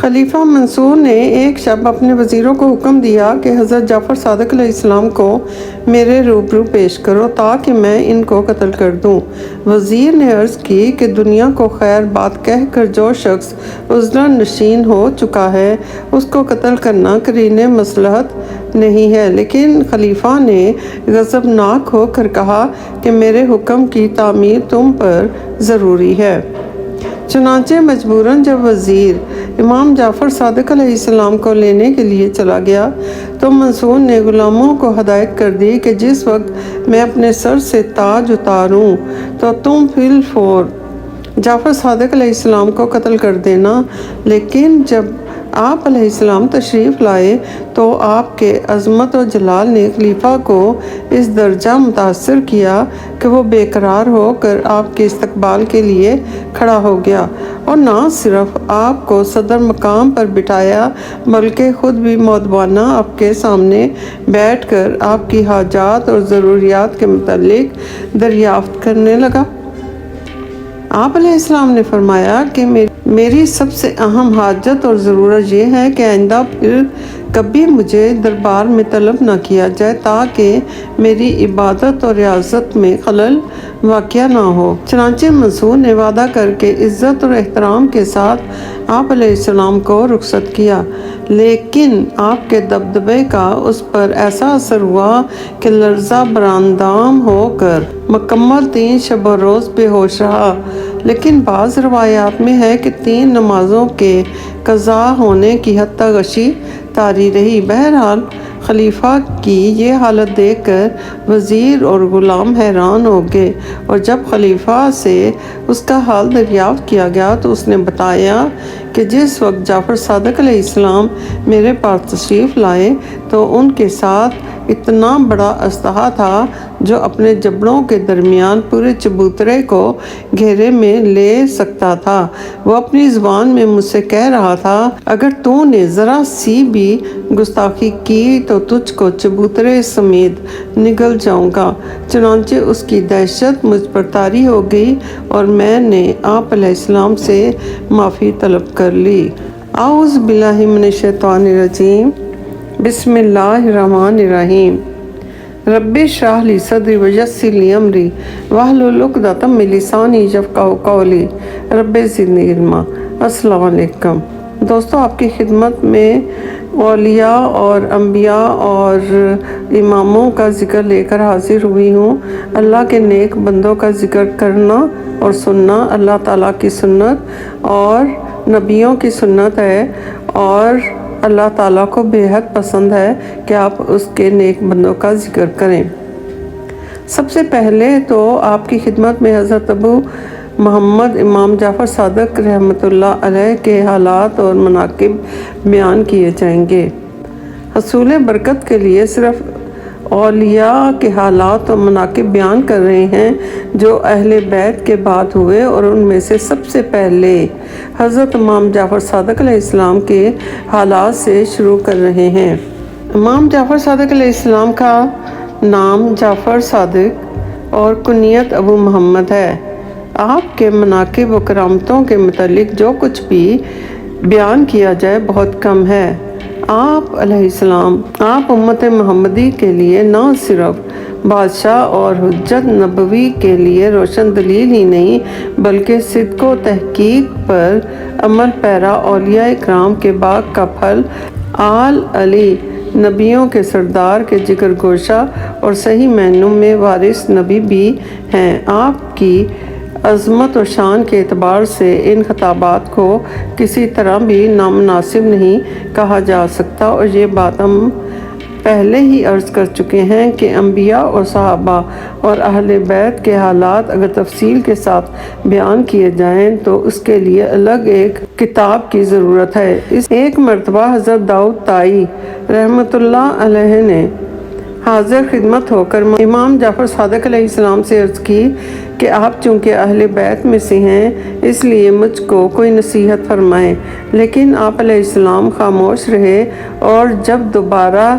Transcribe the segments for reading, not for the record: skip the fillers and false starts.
خلیفہ منصور نے ایک شب اپنے وزیروں کو حکم دیا کہ حضرت جعفر صادق علیہ السلام کو میرے روبرو پیش کرو تاکہ میں ان کو قتل کر دوں۔ وزیر نے عرض کی کہ دنیا کو خیر بات کہہ کر جو شخص عذر نشین ہو چکا ہے اس کو قتل کرنا قرین مصلحت نہیں ہے، لیکن خلیفہ نے غضبناک ہو کر کہا کہ میرے حکم کی تعمیل تم پر ضروری ہے۔ چنانچہ مجبوراً جب وزیر امام جعفر صادق علیہ السلام کو لینے کے لیے چلا گیا تو منصور نے غلاموں کو ہدایت کر دی کہ جس وقت میں اپنے سر سے تاج اتاروں تو تم فی الفور جعفر صادق علیہ السلام کو قتل کر دینا۔ لیکن جب آپ علیہ السلام تشریف لائے تو آپ کے عظمت و جلال نے خلیفہ کو اس درجہ متاثر کیا کہ وہ بے قرار ہو کر آپ کے استقبال کے لیے کھڑا ہو گیا، اور نہ صرف آپ کو صدر مقام پر بٹھایا بلکہ خود بھی مؤدبانہ آپ کے سامنے بیٹھ کر آپ کی حاجات اور ضروریات کے متعلق دریافت کرنے لگا۔ آپ علیہ السلام نے فرمایا کہ میری سب سے اہم حاجت اور ضرورت یہ ہے کہ آئندہ پھر کبھی مجھے دربار میں طلب نہ کیا جائے تاکہ میری عبادت اور ریاضت میں خلل واقع نہ ہو۔ چنانچہ منصور نے وعدہ کر کے عزت اور احترام کے ساتھ آپ علیہ السلام کو رخصت کیا، لیکن آپ کے دبدبے کا اس پر ایسا اثر ہوا کہ لرزہ براندام ہو کر مکمل 3 شب و روز بے ہوش رہا۔ لیکن بعض روایات میں ہے کہ 3 نمازوں کے قضا ہونے کی حتیٰ غشی طاری رہی۔ بہرحال خلیفہ کی یہ حالت دیکھ کر وزیر اور غلام حیران ہو گئے، اور جب خلیفہ سے اس کا حال دریافت کیا گیا تو اس نے بتایا کہ جس وقت جعفر صادق علیہ السلام میرے پاس تشریف لائے تو ان کے ساتھ اتنا بڑا اژدہا تھا جو اپنے جبڑوں کے درمیان پورے چبوترے کو گھیرے میں لے سکتا تھا۔ وہ اپنی زبان میں مجھ سے کہہ رہا تھا، اگر تو نے ذرا سی بھی گستاخی کی تو تجھ کو چبوترے سمیت نگل جاؤں گا۔ چنانچہ اس کی دہشت مجھ پر طاری ہو گئی اور میں نے آپ علیہ السلام سے معافی طلب کر لی۔ اعوذ باللہ من الشیطان الرجیم، بسم اللہ الرحمن الرحیم۔ رب اشرح لی صدری ویسر لی امری واحلل عقدۃ من لسانی یفقہوا قولی رب زدنی علما۔ السلام علیکم دوستو، آپ کی خدمت میں اولیاء اور انبیاء اور اماموں کا ذکر لے کر حاضر ہوئی ہوں۔ اللہ کے نیک بندوں کا ذکر کرنا اور سننا اللہ تعالیٰ کی سنت اور نبیوں کی سنت ہے، اور اللہ تعالیٰ کو بے حد پسند ہے کہ آپ اس کے نیک بندوں کا ذکر کریں۔ سب سے پہلے تو آپ کی خدمت میں حضرت ابو محمد امام جعفر صادق رحمۃ اللہ علیہ کے حالات اور مناقب بیان کیے جائیں گے۔ حصول برکت کے لیے صرف اولیاء کے حالات اور مناقب بیان کر رہے ہیں جو اہل بیت کے بعد ہوئے، اور ان میں سے سب سے پہلے حضرت امام جعفر صادق علیہ السلام کے حالات سے شروع کر رہے ہیں۔ امام جعفر صادق علیہ السلام کا نام جعفر صادق اور کنیت ابو محمد ہے۔ آپ کے مناقب و کرامتوں کے متعلق جو کچھ بھی بیان کیا جائے بہت کم ہے۔ آپ علیہ السلام آپ امت محمدی کے لیے نہ صرف بادشاہ اور حجت نبوی کے لیے روشن دلیل ہی نہیں بلکہ صدق و تحقیق پر عمل پیرا اولیاء اکرام کے باغ کا پھل، آل علی نبیوں کے سردار کے جگر گوشہ اور صحیح معنوں میں وارث نبی بھی ہیں۔ آپ کی عظمت و شان کے اعتبار سے ان خطابات کو کسی طرح بھی نامناسب نہیں کہا جا سکتا، اور یہ بات ہم پہلے ہی عرض کر چکے ہیں کہ انبیاء اور صحابہ اور اہل بیت کے حالات اگر تفصیل کے ساتھ بیان کیے جائیں تو اس کے لیے الگ ایک کتاب کی ضرورت ہے۔ ایک مرتبہ حضرت داؤد طائی رحمۃ اللہ علیہ نے حاضر خدمت ہو کر امام جعفر صادق علیہ السلام سے عرض کی کہ آپ چونکہ اہل بیت میں سے ہیں اس لیے مجھ کو کوئی نصیحت فرمائیں، لیکن آپ علیہ السلام خاموش رہے، اور جب دوبارہ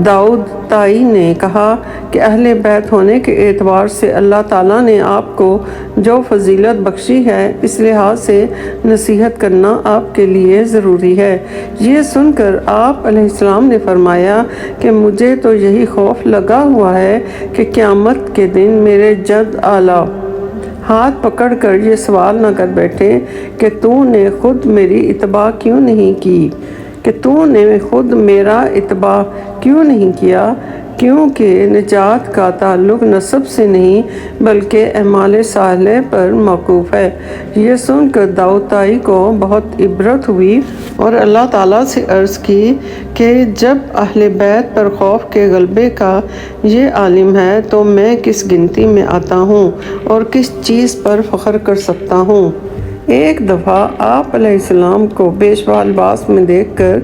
داؤد تائی نے کہا کہ اہل بیت ہونے کے اعتبار سے اللہ تعالیٰ نے آپ کو جو فضیلت بخشی ہے، اس لحاظ سے نصیحت کرنا آپ کے لیے ضروری ہے۔ یہ سن کر آپ علیہ السلام نے فرمایا کہ مجھے تو یہی خوف لگا ہوا ہے کہ قیامت کے دن میرے جد اعلیٰ ہاتھ پکڑ کر یہ سوال نہ کر بیٹھے کہ تو نے خود میری اتباع کیوں نہیں کی، کہ تو نے خود میرا اتباع کیوں نہیں کیا، کیونکہ نجات کا تعلق نسب سے نہیں بلکہ اعمال صالح پر موقوف ہے۔ یہ سن کر داؤد طائی کو بہت عبرت ہوئی اور اللہ تعالیٰ سے عرض کی کہ جب اہل بیت پر خوف کے غلبے کا یہ عالم ہے تو میں کس گنتی میں آتا ہوں اور کس چیز پر فخر کر سکتا ہوں۔ ایک دفعہ آپ علیہ السلام کو پیشوا لباس میں دیکھ کر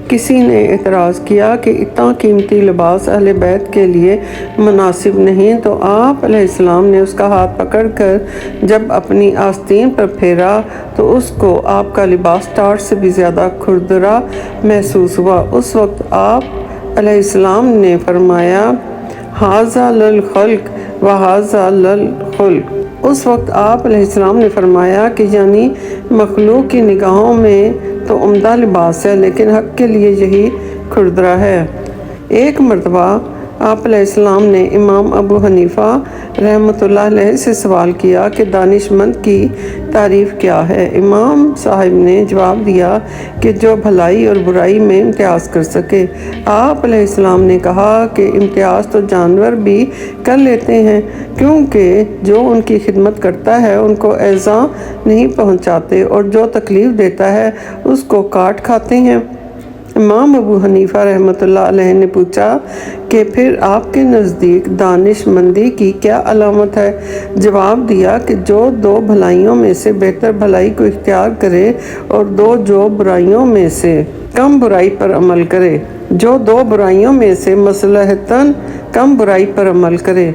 کسی نے اعتراض کیا کہ اتنا قیمتی لباس اہل بیت کے لیے مناسب نہیں، تو آپ علیہ السلام نے اس کا ہاتھ پکڑ کر جب اپنی آستین پر پھیرا تو اس کو آپ کا لباس ٹاٹ سے بھی زیادہ کھردرا محسوس ہوا۔ اس وقت آپ علیہ السلام نے فرمایا ھذا للخلق وھذا للخلق۔ اس وقت آپ علیہ السلام نے فرمایا کہ یعنی مخلوق کی نگاہوں میں تو عمدہ لباس ہے لیکن حق کے لیے یہی کھردرا ہے۔ ایک مرتبہ آپ علیہ السلام نے امام ابو حنیفہ رحمۃ اللہ علیہ سے سوال کیا کہ دانش مند کی تعریف کیا ہے؟ امام صاحب نے جواب دیا کہ جو بھلائی اور برائی میں امتیاز کر سکے۔ آپ علیہ السلام نے کہا کہ امتیاز تو جانور بھی کر لیتے ہیں، کیونکہ جو ان کی خدمت کرتا ہے ان کو ایذا نہیں پہنچاتے اور جو تکلیف دیتا ہے اس کو کاٹ کھاتے ہیں۔ امام ابو حنیفہ رحمۃ اللہ علیہ نے پوچھا کہ پھر آپ کے نزدیک دانش مندی کی کیا علامت ہے؟ جواب دیا کہ جو دو بھلائیوں میں سے بہتر بھلائی کو اختیار کرے اور جو برائیوں میں سے کم برائی پر عمل کرے، جو دو برائیوں میں سے مصلحتاً کم برائی پر عمل کرے۔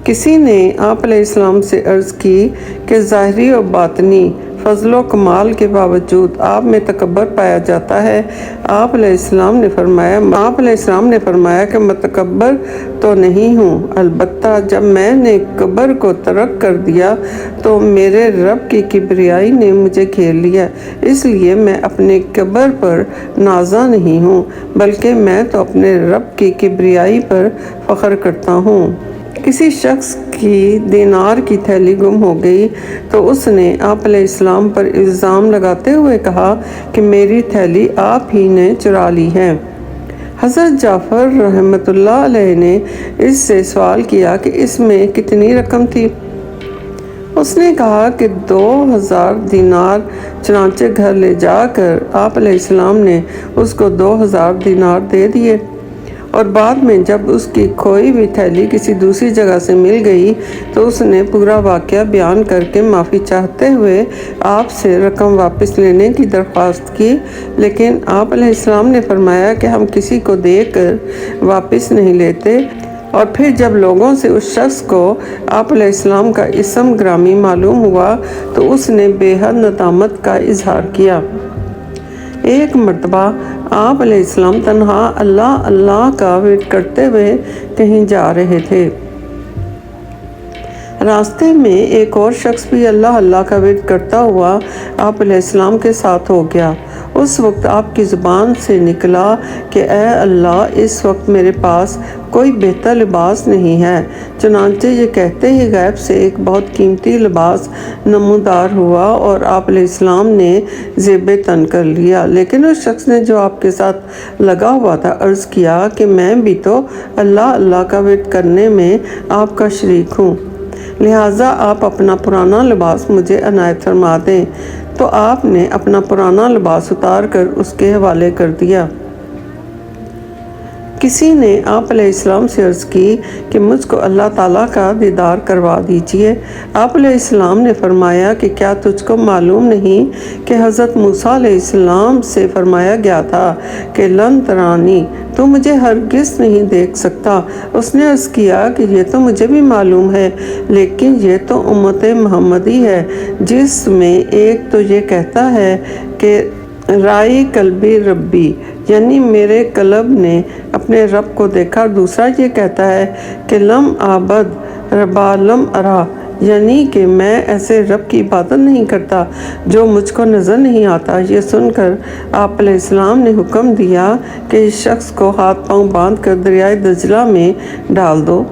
کسی نے آپ علیہ السلام سے عرض کی کہ ظاہری اور باطنی فضل و کمال کے باوجود آپ میں تکبر پایا جاتا ہے۔ آپ علیہ السلام نے فرمایا کہ متکبر تو نہیں ہوں، البتہ جب میں نے کبر کو ترک کر دیا تو میرے رب کی کبریائی نے مجھے گھیر لیا، اس لیے میں اپنے کبر پر نازا نہیں ہوں بلکہ میں تو اپنے رب کی کبریائی پر فخر کرتا ہوں۔ کسی شخص کی دینار کی تھیلی گم ہو گئی تو اس نے آپ علیہ السلام پر الزام لگاتے ہوئے کہا کہ میری تھیلی آپ ہی نے چرا لی ہے۔ حضرت جعفر رحمۃ اللہ علیہ نے اس سے سوال کیا کہ اس میں کتنی رقم تھی؟ اس نے کہا کہ 2000 دینار۔ چنانچہ گھر لے جا کر آپ علیہ السلام نے اس کو 2000 دینار دے دیے، اور بعد میں جب اس کی کھوئی ہوئی تھیلی کسی دوسری جگہ سے مل گئی تو اس نے پورا واقعہ بیان کر کے معافی چاہتے ہوئے آپ سے رقم واپس لینے کی درخواست کی، لیکن آپ علیہ السلام نے فرمایا کہ ہم کسی کو دے کر واپس نہیں لیتے۔ اور پھر جب لوگوں سے اس شخص کو آپ علیہ السلام کا اسم گرامی معلوم ہوا تو اس نے بے حد ندامت کا اظہار کیا۔ ایک مرتبہ آپ علیہ السلام تنہا اللہ اللہ کا ورد کرتے ہوئے کہیں جا رہے تھے۔ راستے میں ایک اور شخص بھی اللہ اللہ کا ورد کرتا ہوا آپ علیہ السلام کے ساتھ ہو گیا۔ اس وقت آپ کی زبان سے نکلا کہ اے اللہ، اس وقت میرے پاس کوئی بہتر لباس نہیں ہے۔ چنانچہ یہ کہتے ہی غیب سے ایک بہت قیمتی لباس نمودار ہوا اور آپ علیہ السلام نے زیب تن کر لیا، لیکن اس شخص نے جو آپ کے ساتھ لگا ہوا تھا عرض کیا کہ میں بھی تو اللہ اللہ کا ورد کرنے میں آپ کا شریک ہوں، لہٰذا آپ اپنا پرانا لباس مجھے عنایت فرما دیں۔ تو آپ نے اپنا پرانا لباس اتار کر اس کے حوالے کر دیا۔ کسی نے آپ علیہ السلام سے عرض کی کہ مجھ کو اللہ تعالیٰ کا دیدار کروا دیجیے۔ آپ علیہ السلام نے فرمایا کہ کیا تجھ کو معلوم نہیں کہ حضرت موسیٰ علیہ السلام سے فرمایا گیا تھا کہ لن ترانی، تو مجھے ہرگز نہیں دیکھ سکتا؟ اس نے عرض کیا کہ یہ تو مجھے بھی معلوم ہے، لیکن یہ تو امت محمدی ہے، جس میں ایک تو یہ کہتا ہے کہ رائی قلبی ربی یعنی میرے قلب نے اپنے رب کو دیکھا۔ اور دوسرا یہ کہتا ہے کہ لم آبد ربا لم ارا یعنی کہ میں ایسے رب کی عبادت نہیں کرتا جو مجھ کو نظر نہیں آتا۔ یہ سن کر آپ علیہ السلام نے حکم دیا کہ اس شخص کو ہاتھ پاؤں باندھ کر دریائے دجلہ میں ڈال دو۔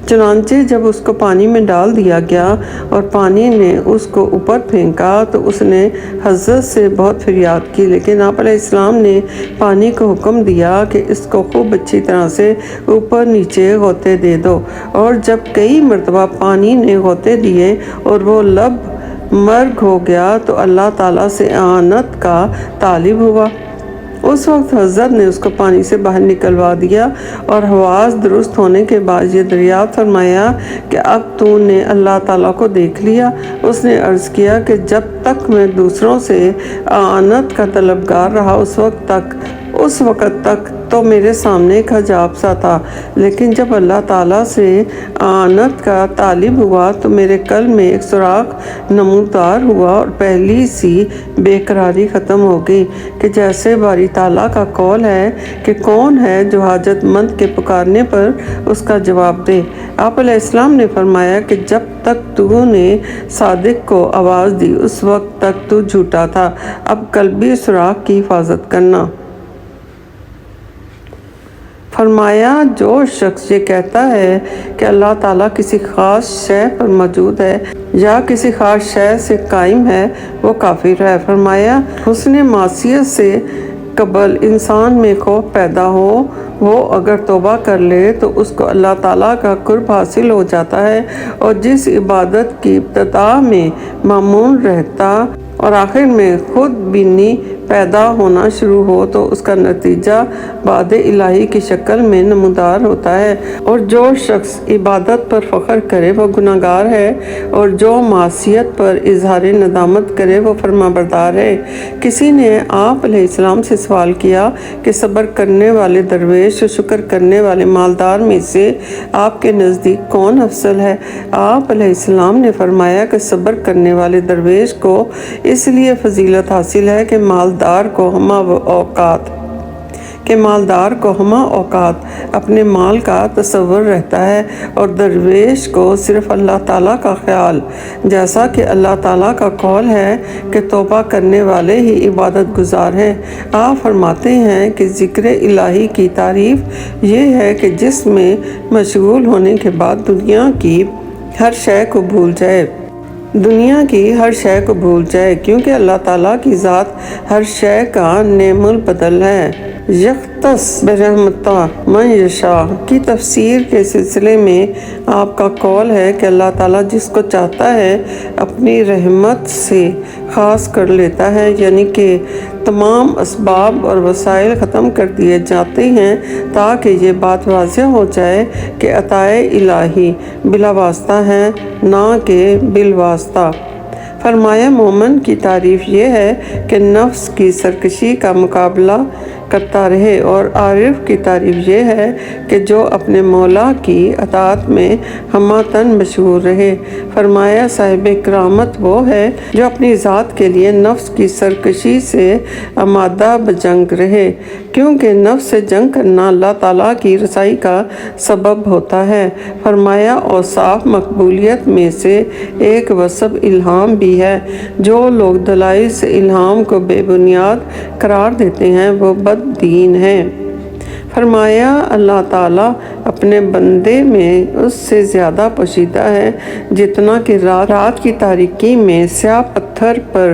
چنانچہ جب اس کو پانی میں ڈال دیا گیا اور پانی نے اس کو اوپر پھینکا تو اس نے حضرت سے بہت فریاد کی، لیکن آپ علیہ السلام نے پانی کو حکم دیا کہ اس کو خوب اچھی طرح سے اوپر نیچے غوطے دے دو۔ اور جب کئی مرتبہ پانی نے غوطے دیے اور وہ لب مرگ ہو گیا تو اللہ تعالیٰ سے اعانت کا طالب ہوا۔ اس وقت حضرت نے اس کو پانی سے باہر نکلوا دیا اور حواس درست ہونے کے بعد یہ دریافت فرمایا کہ اب تو نے اللہ تعالیٰ کو دیکھ لیا۔ اس نے عرض کیا کہ جب تک میں دوسروں سے اعانت کا طلبگار رہا اس وقت تک تو میرے سامنے ایک حجاب سا تھا، لیکن جب اللہ تعالیٰ سے اعانت کا طالب ہوا تو میرے قلب میں ایک سراغ نمودار ہوا اور پہلی سی بے قراری ختم ہو گئی کہ جیسے باری تعالیٰ کا قول ہے کہ کون ہے جو حاجت مند کے پکارنے پر اس کا جواب دے۔ آپ علیہ السلام نے فرمایا کہ جب تک تو نے صادق کو آواز دی اس وقت تک تو جھوٹا تھا، اب قلبی سراغ کی حفاظت کرنا۔ فرمایا جو شخص یہ کہتا ہے کہ اللہ تعالیٰ کسی خاص شے پر موجود ہے یا کسی خاص شے سے قائم ہے وہ کافر ہے۔ فرمایا حسن معصیت سے قبل انسان میں خوف پیدا ہو، وہ اگر توبہ کر لے تو اس کو اللہ تعالیٰ کا قرب حاصل ہو جاتا ہے، اور جس عبادت کی ابتدا میں معمول رہتا اور آخر میں خود بینی پیدا ہونا شروع ہو تو اس کا نتیجہ وعد الہی کی شکل میں نمودار ہوتا ہے۔ اور جو شخص عبادت پر فخر کرے وہ گناہگار ہے، اور جو معصیت پر اظہار ندامت کرے وہ فرمانبردار ہے۔ کسی نے آپ علیہ السلام سے سوال کیا کہ صبر کرنے والے درویش اور شکر کرنے والے مالدار میں سے آپ کے نزدیک کون افضل ہے؟ آپ علیہ السلام نے فرمایا کہ صبر کرنے والے درویش کو اس لیے فضیلت حاصل ہے کہ مالدار کو ہمہ اوقات اپنے مال کا تصور رہتا ہے، اور درویش کو صرف اللہ تعالیٰ کا خیال، جیسا کہ اللہ تعالیٰ کا قول ہے کہ توبہ کرنے والے ہی عبادت گزار ہیں۔ آپ فرماتے ہیں کہ ذکر الہی کی تعریف یہ ہے کہ جس میں مشغول ہونے کے بعد دنیا کی ہر شے کو بھول جائے، کیونکہ اللہ تعالیٰ کی ذات ہر شے کا نعم البدل ہے۔ یختص برحمتہ من یشاء کی تفسیر کے سلسلے میں آپ کا قول ہے کہ اللہ تعالیٰ جس کو چاہتا ہے اپنی رحمت سے خاص کر لیتا ہے، یعنی کہ تمام اسباب اور وسائل ختم کر دیے جاتے ہیں تاکہ یہ بات واضح ہو جائے کہ عطائے الہی بلا واسطہ ہے نہ کہ بالواسطہ۔ فرمایا مومن کی تعریف یہ ہے کہ نفس کی سرکشی کا مقابلہ کرتا رہے، اور عارف کی تعریف یہ ہے کہ جو اپنے مولا کی اطاعت میں ہمہ مشغول رہے۔ فرمایا صاحب کرامت وہ ہے جو اپنی ذات کے لیے نفس کی سرکشی سے آمادہ بجنگ رہے، کیونکہ نفس سے جنگ کرنا اللہ تعالیٰ کی رسائی کا سبب ہوتا ہے۔ فرمایا اوصاف مقبولیت میں سے ایک وصف الہام بھی ہے۔ جو لوگ دلائل سے الہام کو بے بنیاد قرار دیتے ہیں وہ بد دین ہیں۔ فرمایا اللہ تعالیٰ اپنے بندے میں اس سے زیادہ پوشیدہ ہے جتنا کہ رات کی تاریکی میں سیاہ پتھر پر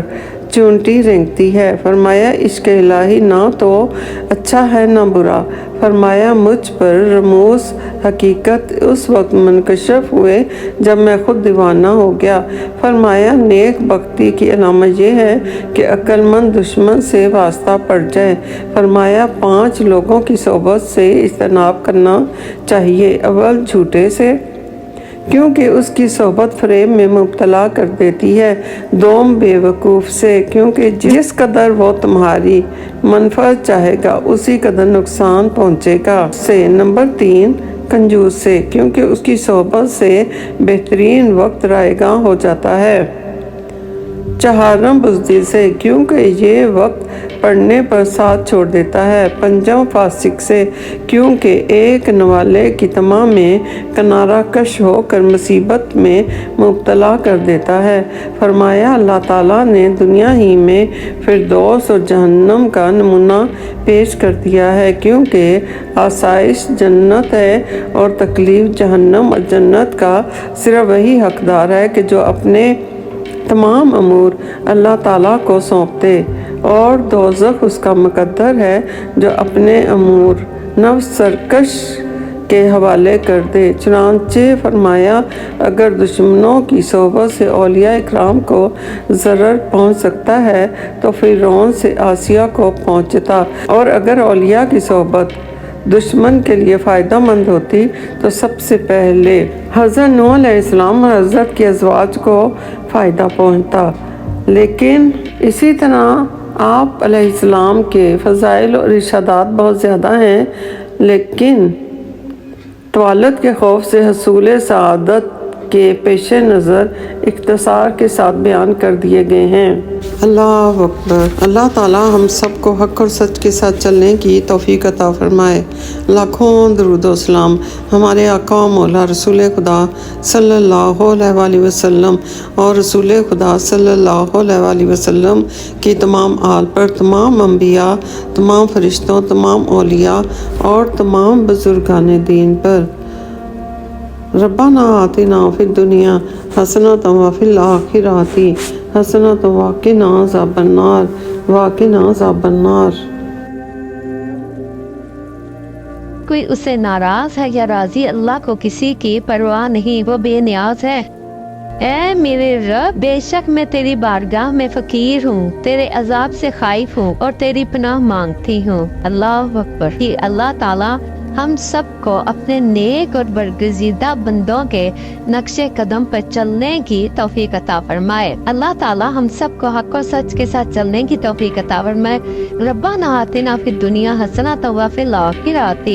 چونٹی رینگتی ہے۔ فرمایا عشق الہی نہ تو اچھا ہے نہ برا۔ فرمایا مجھ پر رموز حقیقت اس وقت منکشف ہوئے جب میں خود دیوانہ ہو گیا۔ فرمایا نیک بختی کی علامت یہ ہے کہ عقل مند دشمن سے واسطہ پڑ جائے۔ فرمایا 5 لوگوں کی صحبت سے اجتناب کرنا چاہیے۔ اول جھوٹے سے، کیونکہ اس کی صحبت فریب میں مبتلا کر دیتی ہے۔ دوم بے وقوف سے، کیونکہ جس قدر وہ تمہاری منفعت چاہے گا اسی قدر نقصان پہنچے گا سے۔ نمبر 3 کنجوس سے، کیونکہ اس کی صحبت سے بہترین وقت رائگاں ہو جاتا ہے۔ چہارم بزدل سے، کیونکہ یہ وقت پڑھنے پر ساتھ چھوڑ دیتا ہے۔ پنجم فاسق سے، کیونکہ ایک نوالے کی تمام میں کنارہ کش ہو کر مصیبت میں مبتلا کر دیتا ہے۔ فرمایا اللہ تعالیٰ نے دنیا ہی میں فردوس اور جہنم کا نمونہ پیش کر دیا ہے، کیونکہ آسائش جنت ہے اور تکلیف جہنم، اور جنت کا صرف وہی حقدار ہے کہ جو اپنے تمام امور اللہ تعالیٰ کو سونپ دے، اور دوزخ اس کا مقدر ہے جو اپنے امور نفس سرکش کے حوالے کر دے۔ چنانچہ فرمایا اگر دشمنوں کی صحبت سے اولیاء اکرام کو ضرر پہنچ سکتا ہے تو فرعون سے آسیہ کو پہنچتا، اور اگر اولیاء کی صحبت دشمن کے لیے فائدہ مند ہوتی تو سب سے پہلے حضرت نوح علیہ السلام اور حضرت کے ازواج کو فائدہ پہنچتا۔ لیکن اسی طرح آپ علیہ السلام کے فضائل اور ارشادات بہت زیادہ ہیں، لیکن طوالت کے خوف سے حصول سعادت کے پیش نظر اختصار کے ساتھ بیان کر دیے گئے ہیں۔ اللہ اکبر۔ اللہ تعالیٰ ہم سب کو حق اور سچ کے ساتھ چلنے کی توفیق عطا فرمائے۔ لاکھوں درود و سلام ہمارے آقا و مولا رسول خدا صلی اللہ علیہ وآلہ وسلم اور رسول خدا صلی اللہ علیہ وآلہ وسلم کی تمام آل پر، تمام انبیاء، تمام فرشتوں، تمام اولیاء اور تمام بزرگان دین پر۔ ربنا آتنا فی الدنیا حسنۃ وفی الآخرۃ حسنۃ وقنا عذاب النار وقنا عذاب النار۔ کوئی اسے ناراض ہے یا راضی، اللہ کو کسی کی پرواہ نہیں، وہ بے نیاز ہے۔ اے میرے رب، بے شک میں تیری بارگاہ میں فقیر ہوں، تیرے عذاب سے خائف ہوں اور تیری پناہ مانگتی ہوں۔ اللہ اکبر۔ کہ اللہ تعالیٰ ہم سب کو اپنے نیک اور برگزیدہ بندوں کے نقش قدم پر چلنے کی توفیق عطا فرمائے۔ اللہ تعالیٰ ہم سب کو حق و سچ کے ساتھ چلنے کی توفیق عطا فرمائے۔ ربنا آتنا فی الدنیا حسنۃ وفی الآخرۃ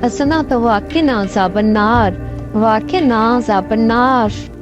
حسنۃ وقنا عذاب النار وقنا عذاب النار۔